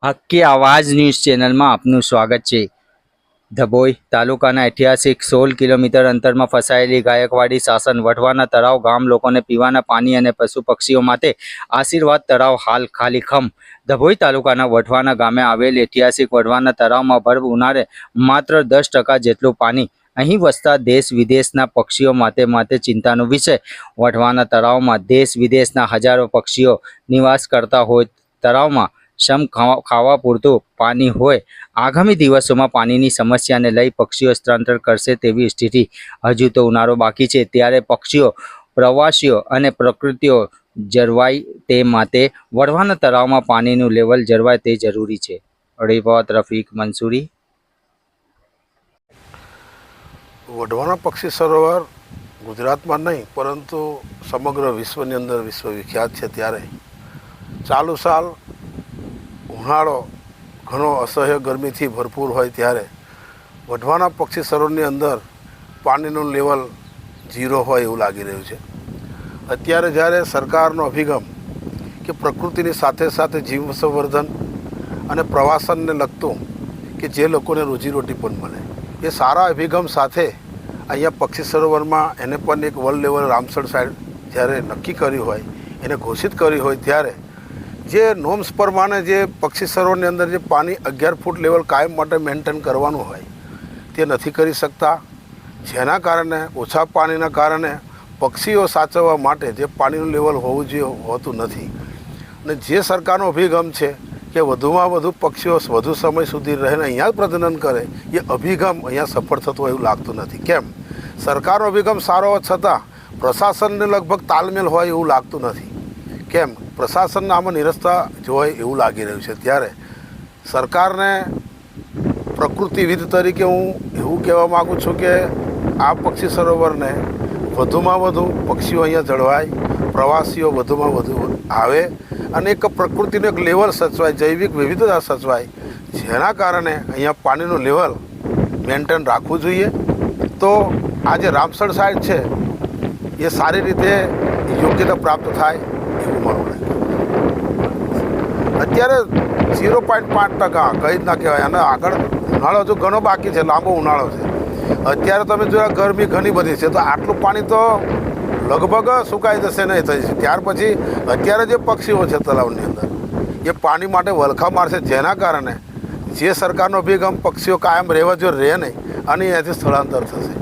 હક્કી આવાજ ન્યૂઝ ચેનલમાં આપનું સ્વાગત છે। ધભોઈ તાલુકાના ઐતિહાસિક 16 કિલોમીટર અંતરમાં ફસાયેલી ગાયકવાડી શાસન વઢવાના તળાવ ગામ લોકોને પીવાના પાણી અને પશુ પક્ષીઓ માટે આશીર્વાદ તળાવ હાલ ખાલીખમ। ધભોઈ તાલુકાના વઢવાના ગામે આવેલ ઐતિહાસિક વઢવાના તળાવમાં ભર ઉનાળે માત્ર 10% જેટલું પાણી। અહીં વસતા દેશ વિદેશના પક્ષીઓ માટે ચિંતાનો વિષય। વઢવાના તળાવમાં દેશ વિદેશના હજારો પક્ષીઓ નિવાસ કરતા હોય તળાવમાં ખાવા પૂરતું પાણી હોય। આગામી દિવસોમાં પાણીની સમસ્યાને લઈ પક્ષીઓ સ્થળાંતર કરશે તેવી સ્થિતિ। હજુ તો ઉનાળો બાકી છે ત્યારે પક્ષીઓ પ્રવાસીઓ અને પ્રકૃતિઓ જળવાય તે માટે વઢવાના તળાવમાં પાણીનું લેવલ જળવાય તે જરૂરી છે। રિપોર્ટ રફીક મંસૂરી। વઢવાના પક્ષી સરોવર ગુજરાતમાં નહીં પરંતુ સમગ્ર વિશ્વની અંદર વિશ્વવિખ્યાત છે। ત્યારે ચાલુ સાલ ઉનાળો ઘણો અસહ્ય ગરમીથી ભરપૂર હોય ત્યારે વઢવાના પક્ષી સરોવરની અંદર પાણીનું લેવલ 0 હોય એવું લાગી રહ્યું છે। અત્યારે જ્યારે સરકારનો અભિગમ કે પ્રકૃતિની સાથે સાથે જીવ સંવર્ધન અને પ્રવાસનને લગતું કે જે લોકોને રોજીરોટી પણ મળે એ સારા અભિગમ સાથે અહીંયા પક્ષી સરોવરમાં એને પણ એક વર્લ્ડ લેવલ રામસર સાઇટ જ્યારે નક્કી કર્યું હોય એને ઘોષિત કર્યું હોય ત્યારે જે નોર્મ્સ પ્રમાણે જે પક્ષી સરોવરની અંદર જે પાણી 11 ફૂટ લેવલ કાયમ માટે મેન્ટેન કરવાનું હોય તે નથી કરી શકતા, જેના કારણે ઓછા પાણીના કારણે પક્ષીઓ સાચવવા માટે જે પાણીનું લેવલ હોવું જોઈએ હોતું નથી। અને જે સરકારનો અભિગમ છે કે વધુમાં વધુ પક્ષીઓ વધુ સમય સુધી રહીને અહીંયા જ પ્રજનન કરે એ અભિગમ અહીંયા સફળ થતો હોય એવું લાગતું નથી। કેમ? સરકારનો અભિગમ સારો હોવા છતાં પ્રશાસનને લગભગ તાલમેલ હોય એવું લાગતું નથી। કેમ? પ્રશાસનના આમાં નિરસ્તા જોવાય એવું લાગી રહ્યું છે। ત્યારે સરકારને પ્રકૃતિવિદ તરીકે હું એવું કહેવા માગું છું કે આ પક્ષી સરોવરને વધુમાં વધુ પક્ષીઓ અહીંયા જળવાય, પ્રવાસીઓ વધુમાં વધુ આવે અને એક પ્રકૃતિનું એક લેવલ સચવાય, જૈવિક વિવિધતા સચવાય, જેના કારણે અહીંયા પાણીનું લેવલ મેન્ટેન રાખવું જોઈએ। તો આ જે રામસર સાઇટ છે એ સારી રીતે યોગ્યતા પ્રાપ્ત થાય એવું મારું લાગે। અત્યારે 0.5% કંઈ જ ના કહેવાય અને આગળ ઉનાળો હજુ ઘણો બાકી છે, લાંબો ઉનાળો છે। અત્યારે તમે જોયા ગરમી ઘણી બધી છે તો આટલું પાણી તો લગભગ સુકાઈ જશે નહીં થઈ છે। ત્યાર પછી અત્યારે જે પક્ષીઓ છે તળાવની અંદર એ પાણી માટે વલખા મારશે, જેના કારણે જે સરકારનો અભિગમ પક્ષીઓ કાયમ રહેવા જો રહે નહીં અને અહીંયાથી સ્થળાંતર થશે।